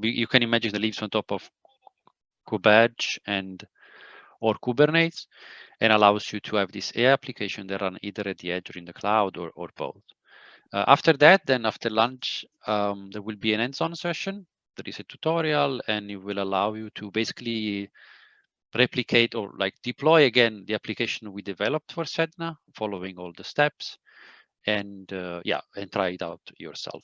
you can imagine that lives on top of KubeEdge or Kubernetes, and allows you to have this AI application that run either at the edge or in the cloud or both. After that, then after lunch, there will be an hands-on session. There is a tutorial, and it will allow you to basically replicate or like deploy again the application we developed for SEDNA, following all the steps, and and try it out yourself.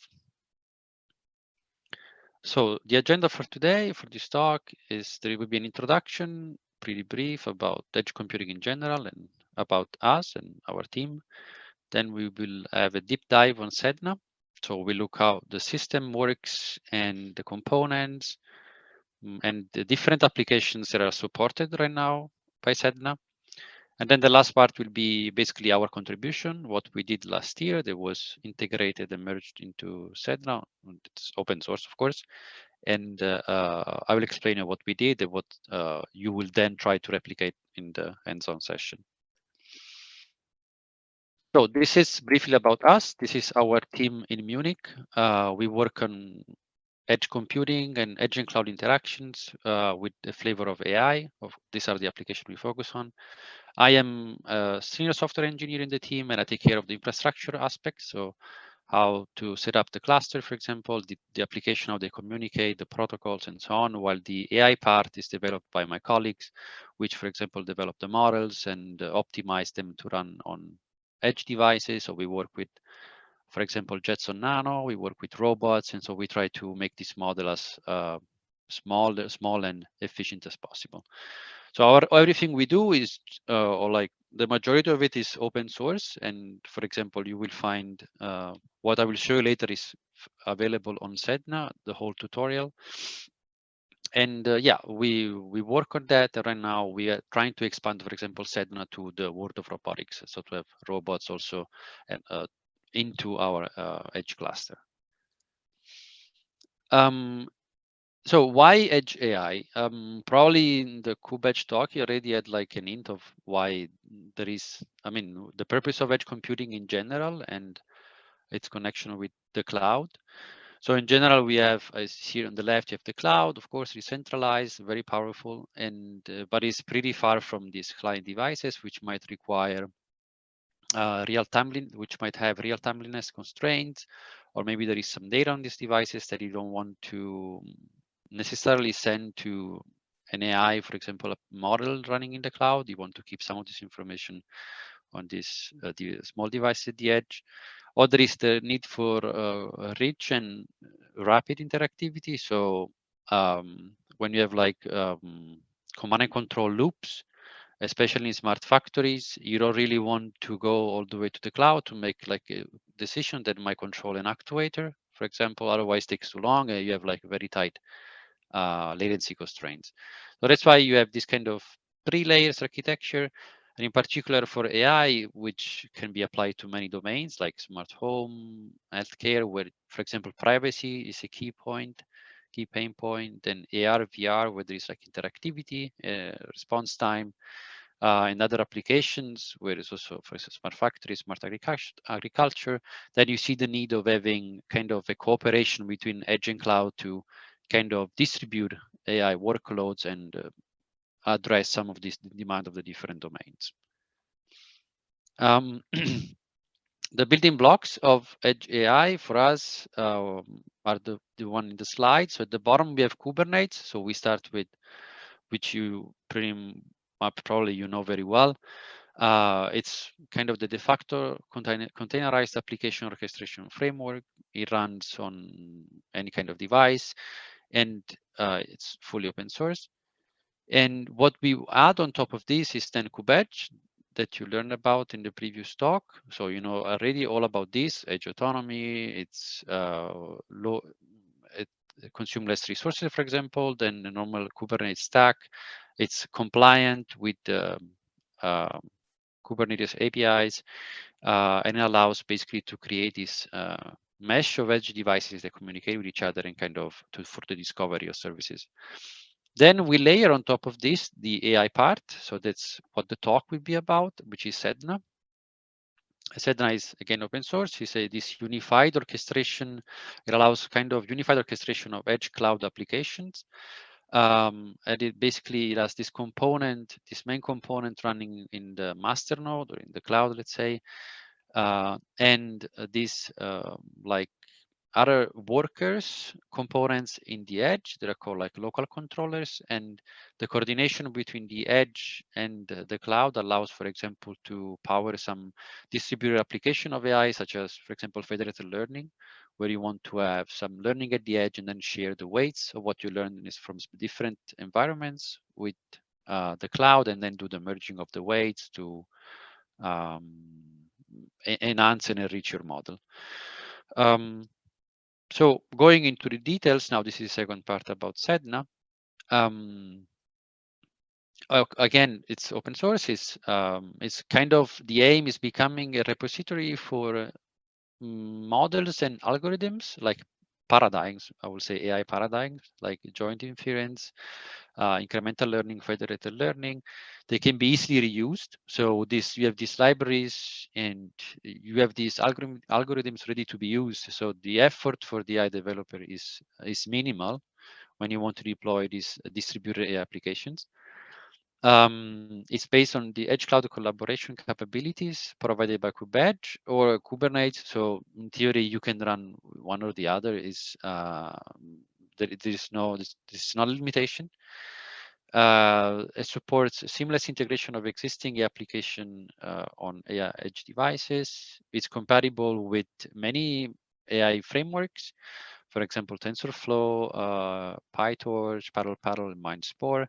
So the agenda for today, for this talk, is there will be an introduction, pretty brief, about edge computing in general and about us and our team. Then we will have a deep dive on SEDNA. So we look how the system works and the components and the different applications that are supported right now by SEDNA. And then the last part will be basically our contribution, what we did last year that was integrated and merged into SEDNA. It's open source, of course. And I will explain what we did and what you will then try to replicate in the hands-on session. So this is briefly about us. This is our team in Munich. We work on edge computing and edge and cloud interactions with the flavor of AI. These are the applications we focus on. I am a senior software engineer in the team, and I take care of the infrastructure aspects. So how to set up the cluster, for example, the application, how they communicate, the protocols, and so on, while the AI part is developed by my colleagues, which, for example, develop the models and optimize them to run on edge devices. So we work with, for example, Jetson Nano, we work with robots, and so we try to make this model as small and efficient as possible. So everything we do is, or like the majority of it is open source. And for example, you will find what I will show you later is available on SEDNA, the whole tutorial. And we work on that. Right now, we are trying to expand, for example, SEDNA to the world of robotics. So to have robots also into our edge cluster. So why edge AI? Probably in the KubeEdge talk, you already had like an hint of why there is, the purpose of edge computing in general and its connection with the cloud. So in general, we have, as here on the left, you have the cloud, of course, decentralized, very powerful, and but it's pretty far from these client devices, which might require which might have real timeliness constraints, or maybe there is some data on these devices that you don't want to necessarily send to an AI, for example, a model running in the cloud. You want to keep some of this information on this small device at the edge. Or there is the need for rich and rapid interactivity. So when you have like command and control loops, especially in smart factories, you don't really want to go all the way to the cloud to make like a decision that might control an actuator, for example. Otherwise, it takes too long, and you have like very tight latency constraints. So that's why you have this kind of 3 layers architecture, and in particular for AI, which can be applied to many domains like smart home, healthcare, where, for example, privacy is a key pain point, and AR, VR, where there is like interactivity, response time, and other applications where it's also, for instance, smart factories, smart agriculture, then you see the need of having kind of a cooperation between edge and cloud to kind of distribute AI workloads and address some of this demand of the different domains. The building blocks of edge AI for us are the one in the slide. So at the bottom, we have Kubernetes. So we start with, which you probably you know very well. It's kind of the de facto containerized application orchestration framework. It runs on any kind of device, and it's fully open source. And what we add on top of this is then KubeEdge that you learned about in the previous talk. So you know already all about this, edge autonomy, it's it consumes less resources, for example, than the normal Kubernetes stack. It's compliant with the Kubernetes APIs, and it allows basically to create this mesh of edge devices that communicate with each other and kind of for the discovery of services. Then we layer on top of this the AI part. So that's what the talk will be about, which is SEDNA. SEDNA is again open source. It's this unified orchestration. It allows kind of unified orchestration of edge cloud applications. And it basically it has this component, this main component running in the master node or in the cloud, let's say, and this like other workers components in the edge that are called like local controllers, and the coordination between the edge and the cloud allows, for example, to power some distributed application of AI, such as, for example, federated learning, where you want to have some learning at the edge and then share the weights of what you learn is from different environments with the cloud, and then do the merging of the weights to enhance and enrich your model. So going into the details now, this is the second part about SEDNA. Again, it's open source. It's kind of the aim is becoming a repository for models and algorithms, like paradigms, I will say AI paradigms, like joint inference, incremental learning, federated learning. They can be easily reused. So you have these libraries and you have these algorithms ready to be used. So the effort for the AI developer is minimal when you want to deploy these distributed AI applications. It's based on the edge cloud collaboration capabilities provided by KubeEdge or Kubernetes. So in theory, you can run one or the other. There's no limitation. It supports seamless integration of existing application on AI edge devices. It's compatible with many AI frameworks, for example, TensorFlow, PyTorch, Parallel, and MindSpore.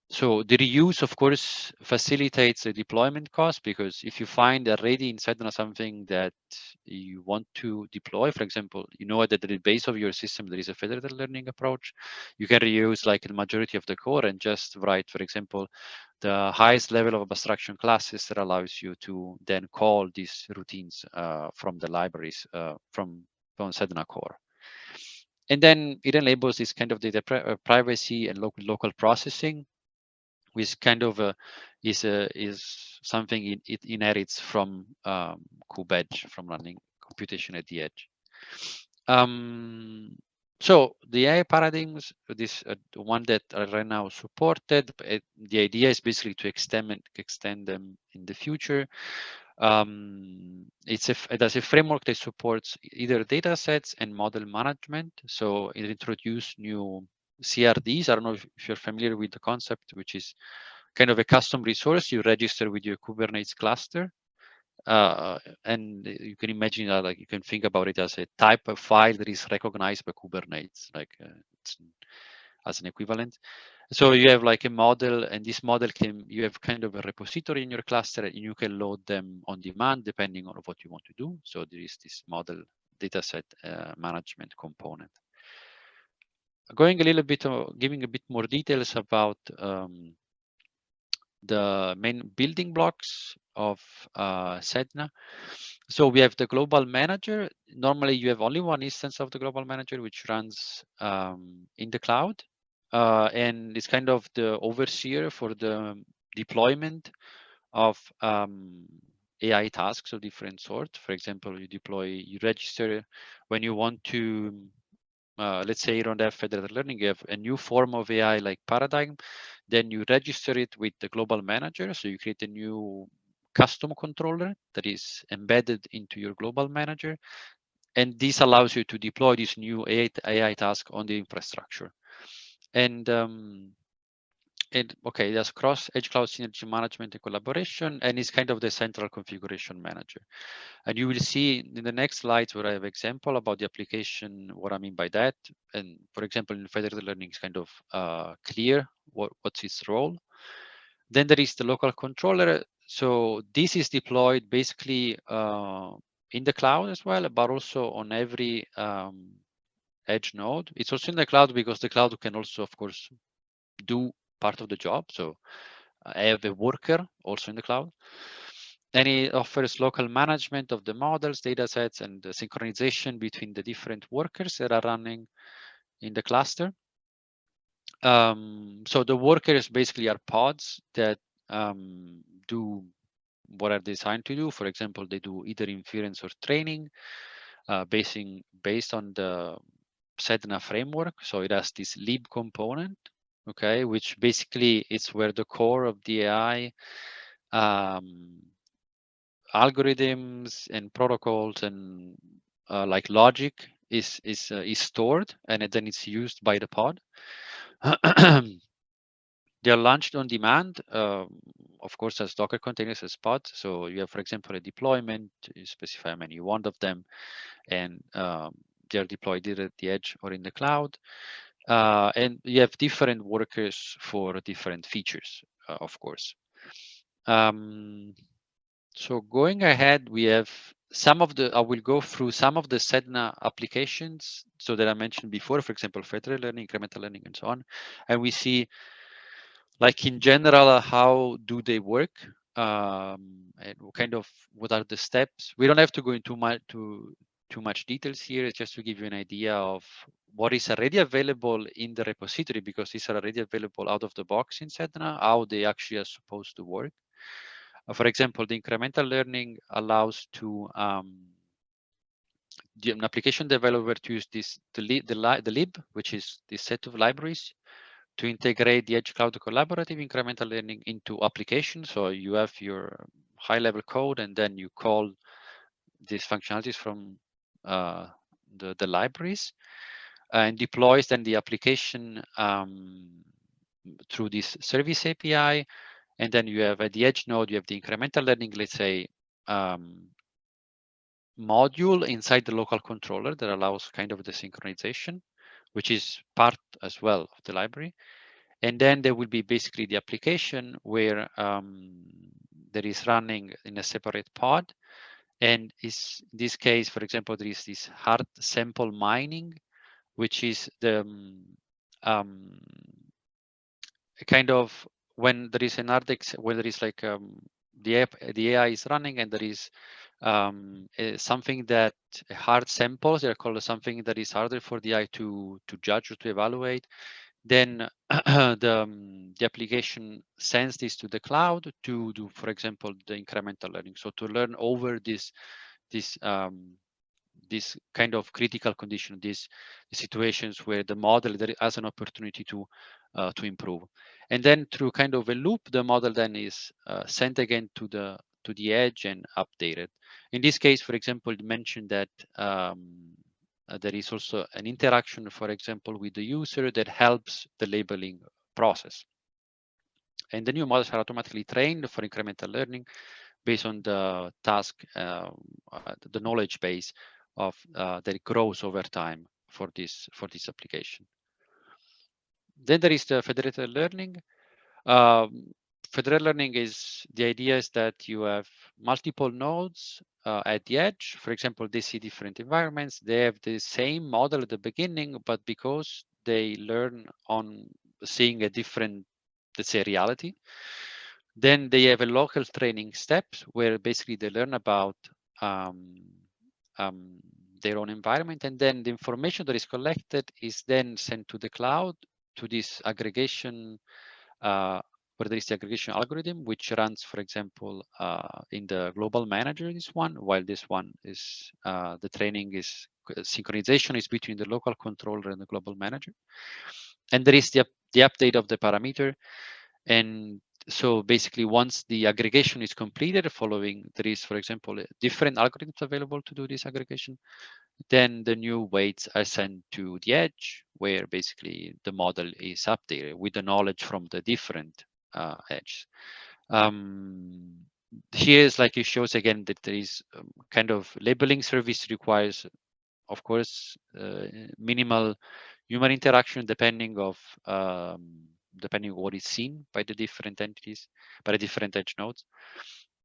So the reuse, of course, facilitates the deployment cost, because if you find already inside something that you want to deploy, for example, you know that at the base of your system there is a federated learning approach, you can reuse like the majority of the code and just write, for example, the highest level of abstraction classes that allows you to then call these routines from the libraries from SEDNA core. And then it enables this kind of data privacy and local processing, which kind of is something it inherits from KubeEdge, from running computation at the edge. So the AI paradigms, this one that are right now supported, the idea is basically to extend them in the future. It has a framework that supports either data sets and model management. So it introduced new CRDs. I don't know if you're familiar with the concept, which is kind of a custom resource you register with your Kubernetes cluster. And you can imagine that, like, you can think about it as a type of file that is recognized by Kubernetes, like as an equivalent. So you have like a model, and this model you have kind of a repository in your cluster, and you can load them on demand depending on what you want to do. So there is this model dataset management component. Going a little bit, giving a bit more details about the main building blocks of SEDNA. So we have the global manager. Normally you have only one instance of the global manager, which runs in the cloud. And it's kind of the overseer for the deployment of AI tasks of different sort. For example, you register when you want to, let's say you don't have federated learning, you have a new form of AI like paradigm, then you register it with the global manager. So you create a new custom controller that is embedded into your global manager. And this allows you to deploy this new AI task on the infrastructure. And okay, there's cross edge cloud synergy management and collaboration, and it's kind of the central configuration manager. And you will see in the next slides where I have example about the application, what I mean by that. And for example, in federated learning, it's kind of clear what's its role. Then there is the local controller. So this is deployed basically in the cloud as well, but also on every edge node. It's also in the cloud because the cloud can also, of course, do part of the job. So I have a worker also in the cloud. And it offers local management of the models, data sets, and the synchronization between the different workers that are running in the cluster. So the workers basically are pods that do what are they designed to do? For example, they do either inference or training, based on the SEDNA framework. So it has this lib component, okay, which basically is where the core of the AI algorithms and protocols and like logic is stored, and then it's used by the pod. They are launched on demand, of course, as Docker containers, as pods. So you have, for example, a deployment. You specify how many you want of them, and they are deployed either at the edge or in the cloud. And you have different workers for different features, of course. So going ahead, we have some of the, I will go through some of the SEDNA applications, so that I mentioned before, for example, federated learning, incremental learning, and so on. And we see, like in general, how do they work, and kind of what are the steps. We don't have to go into too much details here, just to give you an idea of what is already available in the repository, because these are already available out of the box in SEDNA, how they actually are supposed to work. For example, the incremental learning allows to an application developer to use the lib, which is this set of libraries, to integrate the Edge Cloud Collaborative incremental learning into applications. So you have your high-level code, and then you call these functionalities from the libraries, and deploys then the application through this service API. And then you have at the edge node, you have the incremental learning, let's say, module inside the local controller that allows kind of the synchronization, which is part as well of the library. And then there will be basically the application where that is running in a separate pod. And in this case, for example, there is this hard sample mining, which is the kind of when there is an RDX, where there is like the AI is running, and there is something that hard samples, they're called something that is harder for the AI to judge or to evaluate. Then the application sends this to the cloud to do, for example, the incremental learning. So to learn over this kind of critical condition, these situations where the model there has an opportunity to improve. And then through kind of a loop, the model then is sent again to the edge and updated. In this case, for example, you mentioned that there is also an interaction, for example, with the user that helps the labeling process. And the new models are automatically trained for incremental learning based on the task, the knowledge base of that grows over time for this application. Then there is the federated learning. Federated learning is, the idea is that you have multiple nodes at the edge. For example, they see different environments. They have the same model at the beginning, but because they learn on seeing a different, let's say, reality, then they have a local training steps where basically they learn about their own environment, and then the information that is collected is then sent to the cloud to this aggregation, where there is the aggregation algorithm, which runs, for example, in the global manager, this one, while this one is the training is synchronization is between the local controller and the global manager. And there is the update of the parameter. And so basically, once the aggregation is completed, following, there is, for example, different algorithms available to do this aggregation, then the new weights are sent to the edge, where basically the model is updated with the knowledge from the different edges. Here is like it shows again that there is kind of labeling service requires, of course, minimal human interaction depending on what is seen by the different entities, by the different edge nodes.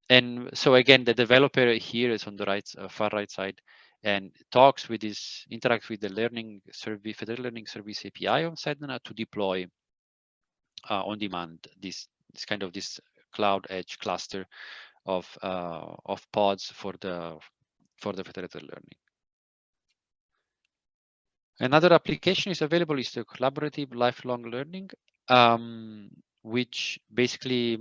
And so again, the developer here is on the right, far right side, and talks with this, interacts with the learning service, federated learning service API on SEDNA to deploy on demand this kind of this cloud edge cluster of pods for the federated learning. Another application is available is the collaborative lifelong learning, which basically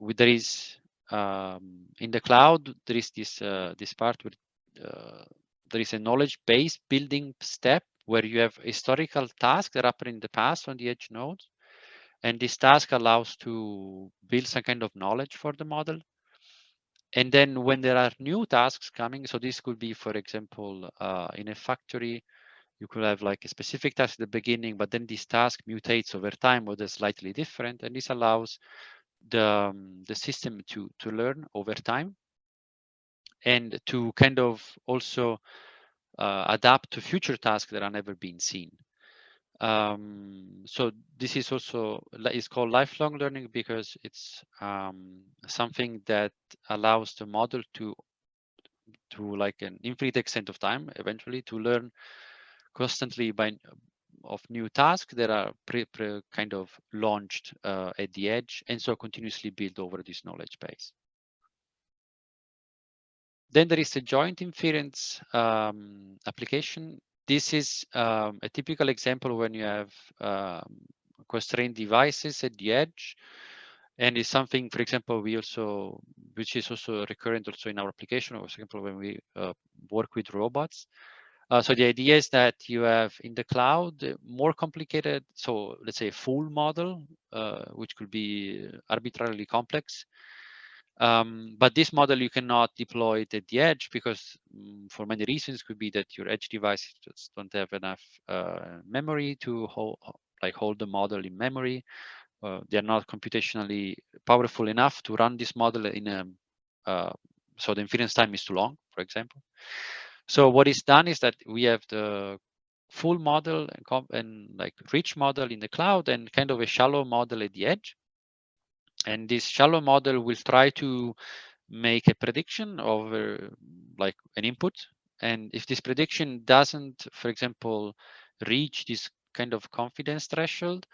there is in the cloud, there is this part where there is a knowledge base building step where you have historical tasks that happened in the past on the edge nodes. And this task allows to build some kind of knowledge for the model. And then when there are new tasks coming, so this could be, for example, in a factory, you could have like a specific task at the beginning, but then this task mutates over time or they're slightly different. And this allows the system to learn over time and to kind of also adapt to future tasks that are never been seen. So this is also is called lifelong learning because it's something that allows the model to like an infinite extent of time eventually to learn constantly of new tasks that are kind of launched at the edge, and so continuously build over this knowledge base. Then there is a joint inference application. This is a typical example when you have constrained devices at the edge, and it's something, for example, which is also recurrent also in our application, for example, when we work with robots. So the idea is that you have in the cloud more complicated, so let's say a full model, which could be arbitrarily complex. But this model you cannot deploy it at the edge because for many reasons, could be that your edge devices just don't have enough memory to hold the model in memory. They're not computationally powerful enough to run this model in a, so the inference time is too long, for example. So what is done is that we have the full model and like rich model in the cloud and kind of a shallow model at the edge. And this shallow model will try to make a prediction of like an input. And if this prediction doesn't, for example, reach this kind of confidence threshold,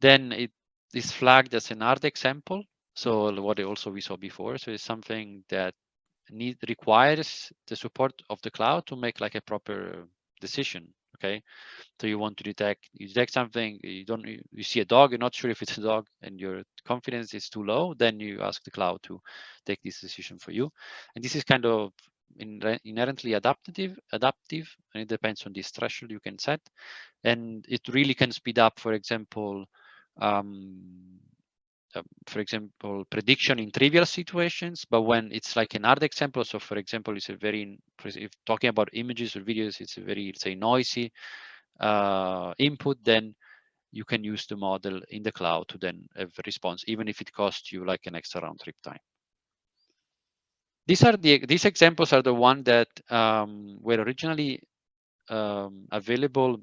then it is flagged as an hard example. So what also we saw before. So it's something that requires the support of the cloud to make like a proper decision. Okay. So you want to you detect something, you see a dog, you're not sure if it's a dog and your confidence is too low, then you ask the cloud to take this decision for you. And this is kind of inherently adaptive, and it depends on this threshold you can set. And it really can speed up, for example, prediction in trivial situations, but when it's like an hard example, so for example, it's a very, if talking about images or videos, it's a very, let's say, noisy input, then you can use the model in the cloud to then have a response, even if it costs you like an extra round trip time. These examples are the one that were originally available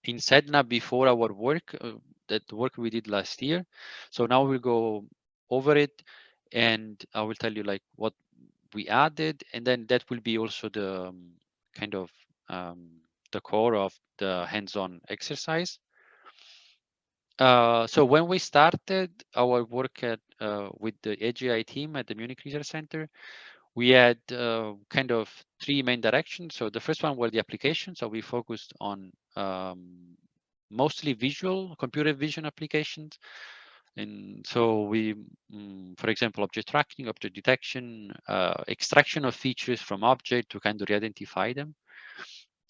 in SEDNA before our work, that work we did last year. So now we'll go over it and I will tell you like what we added, and then that will be also the kind of the core of the hands-on exercise. So when we started our work with the AGI team at the Munich Research Center, we had kind of three main directions. So the first one were the applications. So we focused on mostly visual, computer vision applications. And so we, for example, object tracking, object detection, extraction of features from object to kind of re-identify them.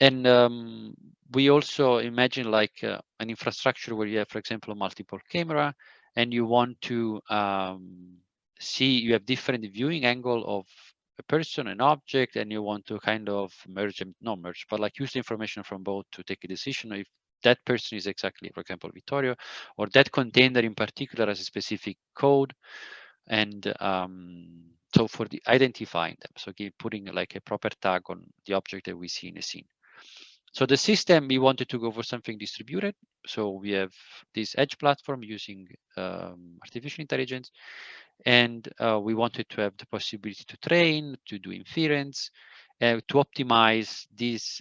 And we also imagine like an infrastructure where you have, for example, multiple camera, and you want to see, you have different viewing angle of a person, an object, and you want to kind of merge them, not merge, but like use the information from both to take a decision if that person is exactly, for example, Vittorio, or that container in particular has a specific code. And so for the identifying them, so putting like a proper tag on the object that we see in a scene. So the system, we wanted to go for something distributed. So we have this edge platform using artificial intelligence, and we wanted to have the possibility to train, to do inference, to optimize this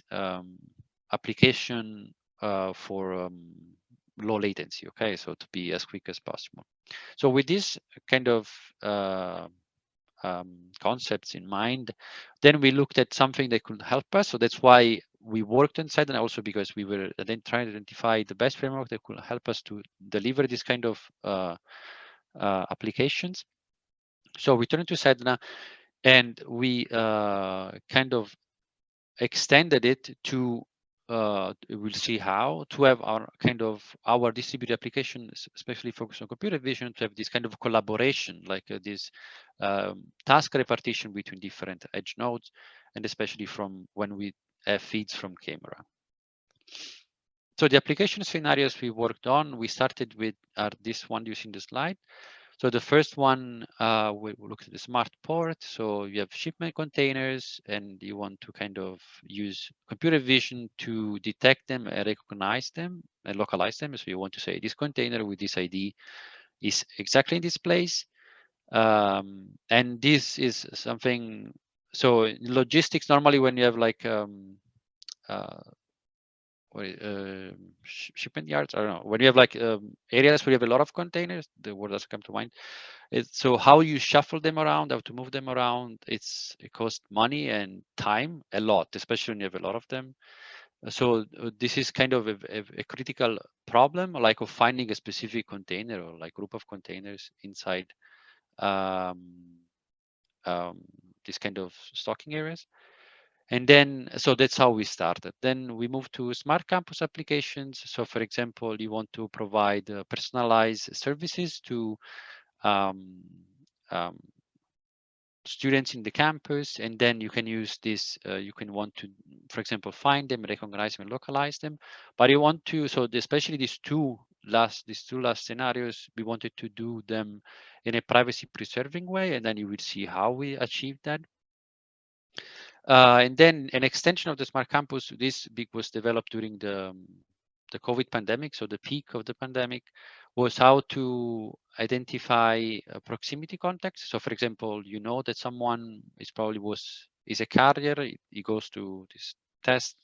application for low latency. Okay, so to be as quick as possible. So with this kind of concepts in mind, then we looked at something that could help us. So that's why we worked inside, and also because we were then trying to identify the best framework that could help us to deliver this kind of applications. So we turned to SEDNA, and we kind of extended it to we'll see how to have our distributed applications, especially focused on computer vision, to have this kind of collaboration, like this task repartition between different edge nodes, and especially from when we have feeds from camera. So the application scenarios we worked on, we started with this one using the slide. So the first one, we look at the smart port. So you have shipment containers, and you want to kind of use computer vision to detect them and recognize them and localize them. So you want to say this container with this ID is exactly in this place. And this is something, so in logistics, normally when you have like uh, shipment yards, I don't know, when you have like areas where you have a lot of containers, the word doesn't come to mind. So how you shuffle them around, how to move them around, it costs money and time a lot, especially when you have a lot of them. So this is kind of a critical problem, like of finding a specific container or like group of containers inside um, um, this kind of stocking areas. And then, so that's how we started. Then we moved to smart campus applications. So for example, you want to provide personalized services to um, um, students in the campus, and then you can use this, you can want to, for example, find them, recognize them, and localize them. But you want to, so especially these two last scenarios, we wanted to do them in a privacy preserving way, and then you will see how we achieve that. And then an extension of the smart campus, this was developed during the COVID pandemic. So the peak of the pandemic was how to identify proximity contacts. So for example, you know that someone is a carrier, he goes to this test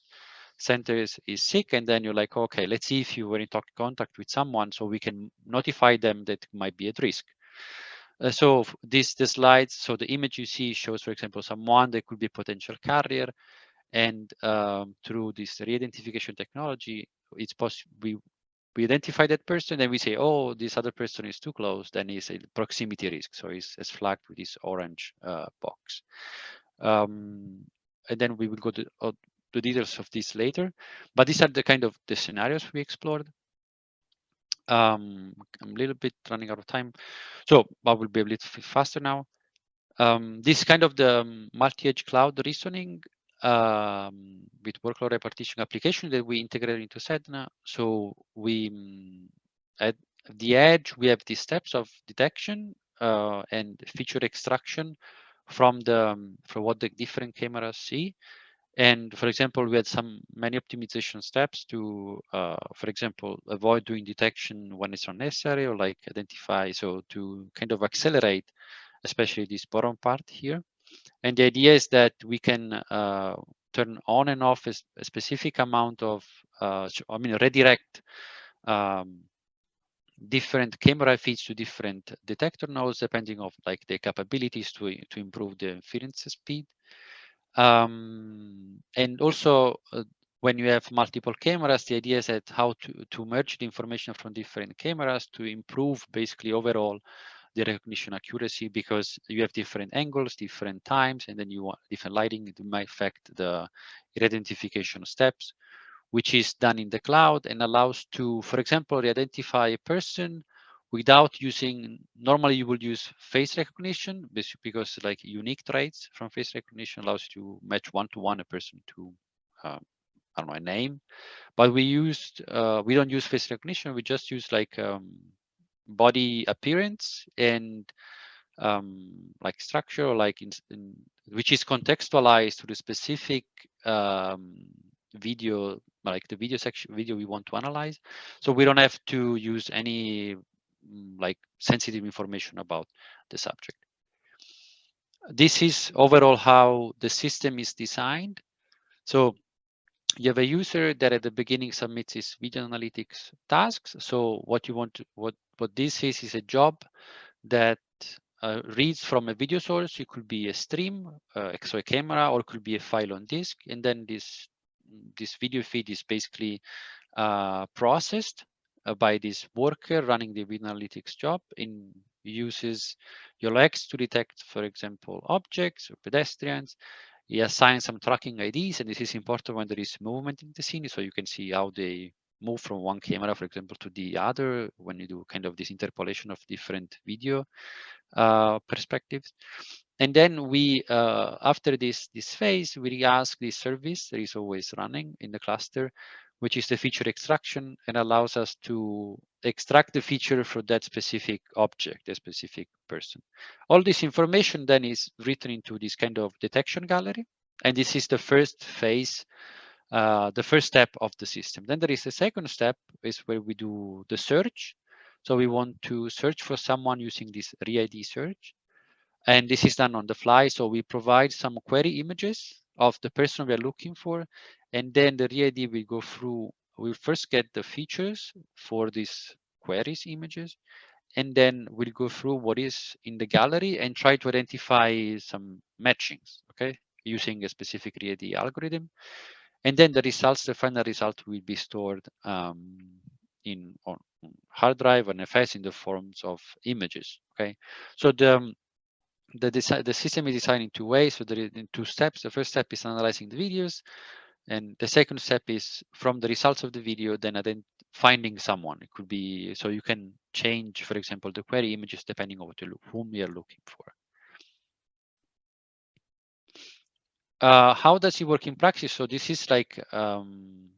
center, is sick, and then you're like, okay, let's see if you were in contact with someone so we can notify them that might be at risk. So the slides, so the image you see shows, for example, someone that could be a potential carrier, and through this re-identification technology, it's possible we identify that person, and we say, oh, this other person is too close, then it's a proximity risk, so it's flagged with this orange box. And then we will go to the details of this later, but these are the kind of the scenarios we explored. I'm a little bit running out of time, so I will be a little faster now. This kind of the multi-edge cloud reasoning with workload repartition application that we integrated into SEDNA. So we at the edge, we have these steps of detection and feature extraction from what the different cameras see. And for example, we had many optimization steps to, for example, avoid doing detection when it's unnecessary, or like identify, so to kind of accelerate, especially this bottom part here. And the idea is that we can turn on and off a specific amount of, redirect different camera feeds to different detector nodes, depending on like the capabilities to improve the inference speed. And also, when you have multiple cameras, the idea is that how to merge the information from different cameras to improve basically overall the recognition accuracy, because you have different angles, different times, and then you want different lighting. It might affect the identification steps, which is done in the cloud and allows to, for example, identify a person without using, normally you would use face recognition, because like unique traits from face recognition allows you to match one-to-one a person to, I don't know, a name. But we don't use face recognition. We just use like body appearance and like structure, or like which is contextualized to the specific video, like the video we want to analyze. So we don't have to use any like sensitive information about the subject. This is overall how the system is designed. So you have a user that at the beginning submits his video analytics tasks. So what you want to, what this is a job that reads from a video source. It could be a stream, so a camera, or it could be a file on disk. And then this video feed is basically processed by this worker running the video analytics job in uses YOLO-X to detect, for example, objects or pedestrians. He assigns some tracking IDs, and this is important when there is movement in the scene, so you can see how they move from one camera, for example, to the other when you do kind of this interpolation of different video perspectives. And then we, after this phase, we ask this service that is always running in the cluster, which is the feature extraction, and allows us to extract the feature for that specific object, a specific person. All this information then is written into this kind of detection gallery, and this is the first phase, the first step of the system. Then there is the second step, is where we do the search. So we want to search for someone using this re-ID search. And this is done on the fly. So we provide some query images of the person we are looking for. And then the re-ID will go through, we'll first get the features for these queries images. And then we'll go through what is in the gallery and try to identify some matchings, okay, using a specific re-ID algorithm. And then the results, the final result will be stored in on hard drive and FS in the forms of images, okay? So the system is designed in two ways. So there is in two steps. The first step is analyzing the videos, and the second step is from the results of the video, then finding someone. It could be, so you can change, for example, the query images depending on whom you are looking for. How does it work in practice? So this is like an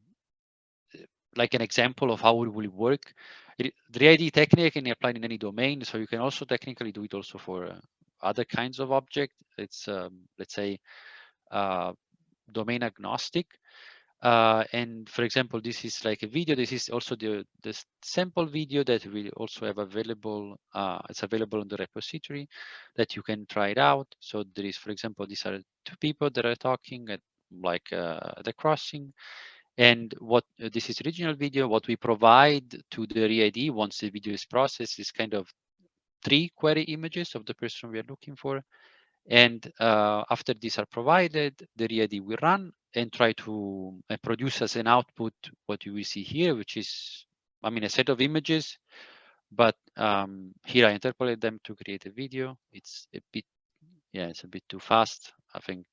example of how it will work. The ID technique can be applied in any domain, so you can also technically do it also for other kinds of object. It's let's say domain agnostic. And for example, this is like a video. This is also the sample video that we also have available. It's available in the repository that you can try it out. So there is, for example, these are two people that are talking at like the crossing. And what this is original video. What we provide to the re-ID once the video is processed is kind of 3 query images of the person we are looking for. And after these are provided, the re-ID will run and try to produce as an output what you will see here, which is, I mean, a set of images. But here I interpolate them to create a video. It's a bit, yeah, it's a bit too fast. I think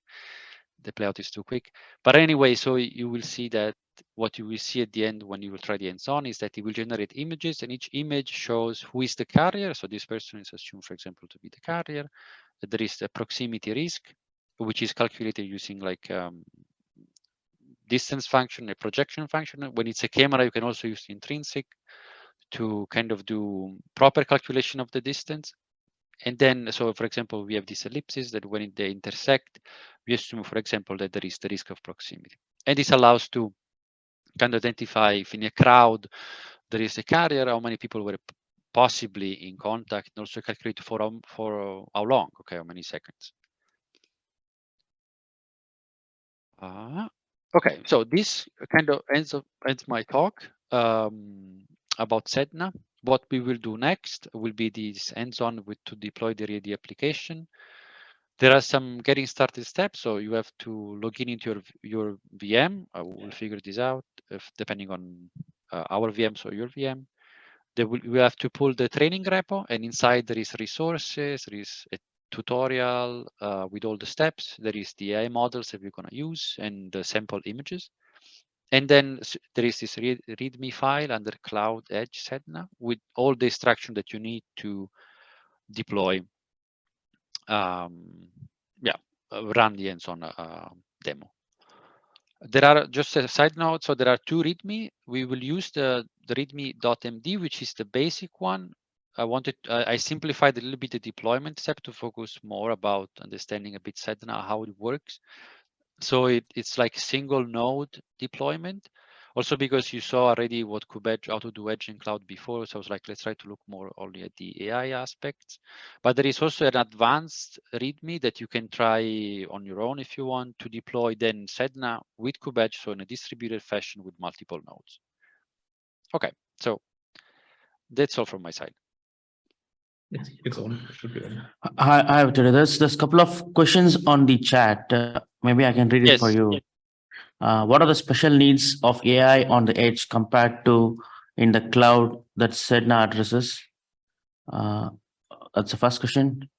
the playout is too quick. But anyway, so you will see that what you will see at the end when you will try the hands-on is that it will generate images, and each image shows who is the carrier. So this person is assumed, for example, to be the carrier. There is a proximity risk, which is calculated using like distance function, a projection function. When it's a camera, you can also use intrinsic to kind of do proper calculation of the distance. And then, so for example, we have these ellipses that when they intersect, we assume, for example, that there is the risk of proximity. And this allows to kind of identify if in a crowd there is a carrier, how many people were possibly in contact, and also calculate for how long, okay, how many seconds. Okay, so this kind of ends my talk about SEDNA. What we will do next will be this hands-on to deploy the re-ID application. There are some getting started steps, so you have to log in into your VM. We'll figure this out depending on our VMs or your VM. We have to pull the training repo, and inside there is resources, there is a tutorial with all the steps. There is the AI models that we're going to use and the sample images. And then there is this README file under KubeEdge SEDNA with all the instruction that you need to deploy, run the hands-on demo. There are just a side note. So there are 2 README. We will use the README.md, which is the basic one. I simplified a little bit the deployment step to focus more about understanding a bit SEDNA, how it works. So it's like single node deployment. Also because you saw already what KubeEdge, how to do edge in cloud before. So I was like, let's try to look more only at the AI aspects. But there is also an advanced README that you can try on your own if you want to deploy then SEDNA with KubeEdge, so in a distributed fashion with multiple nodes. Okay, so that's all from my side. Hi, Vittorio. There's a couple of questions on the chat. Maybe I can read it for you. What are the special needs of AI on the edge compared to in the cloud that SEDNA addresses? That's the first question.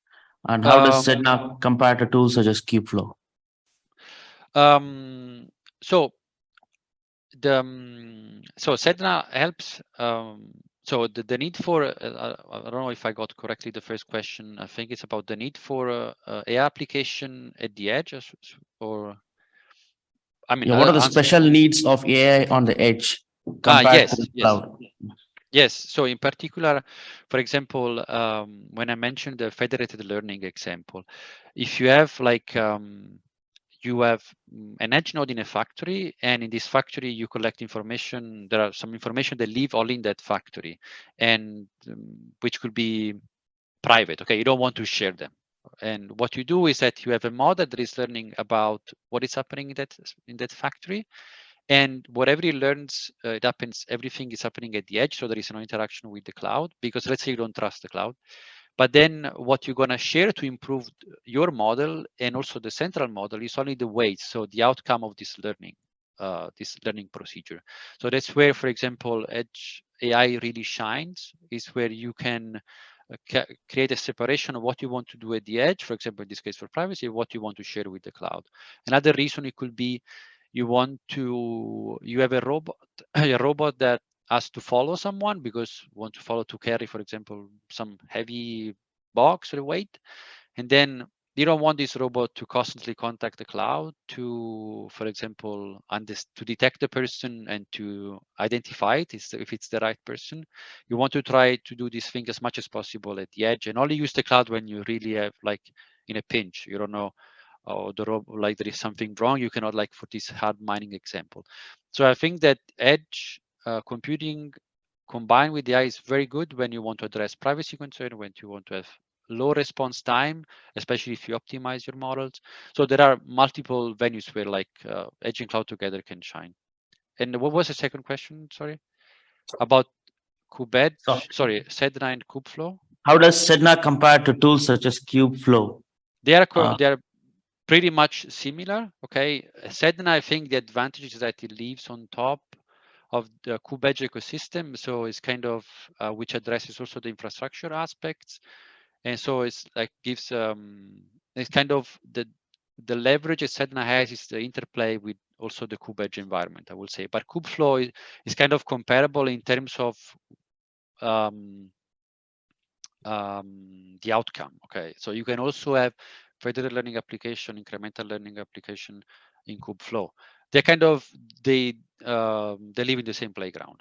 And how does SEDNA compare to tools such as Kubeflow? So SEDNA helps. So the need for I don't know if I got correctly the first question. I think it's about the need for AI application at the edge, or I mean, what are the special needs of AI on the edge compared to the cloud? Yes. So in particular, for example, when I mentioned the federated learning example, if you have like you have an edge node in a factory, and in this factory you collect information. There are some information that live only in that factory, and which could be private. Okay, you don't want to share them. And what you do is that you have a model that is learning about what is happening in that factory, and whatever it learns, it happens. Everything is happening at the edge, so there is no interaction with the cloud. Because let's say you don't trust the cloud, but then what you're gonna share to improve your model and also the central model is only the weights, so the outcome of this learning procedure. So that's where, for example, Edge AI really shines. Is where you can create a separation of what you want to do at the edge, for example, in this case for privacy, what you want to share with the cloud. Another reason it could be you have a robot that has to follow someone because you want to follow to carry, for example, some heavy box or weight, and then you don't want this robot to constantly contact the cloud to, for example, to detect the person and to identify it if it's the right person. You want to try to do this thing as much as possible at the edge, and only use the cloud when you really have, like, in a pinch, you don't know, or like there is something wrong, you cannot, like for this hard mining example. So I think that edge computing combined with AI is very good when you want to address privacy concern, when you want to have low response time, especially if you optimize your models. So there are multiple venues where like edge and cloud together can shine. And what was the second question? Sorry, about KubeEdge. Sorry, SEDNA and Kubeflow. How does SEDNA compare to tools such as Kubeflow? They are pretty much similar. Okay, SEDNA, I think the advantage is that it lives on top of the KubeEdge ecosystem, so it's kind of which addresses also the infrastructure aspects, and so it's like gives it's kind of the leverage that SEDNA has is the interplay with also the KubeEdge environment, I will say. But Kubeflow is kind of comparable in terms of the outcome. Okay, so you can also have federated learning application, incremental learning application in Kubeflow. They kind of they live in the same playground.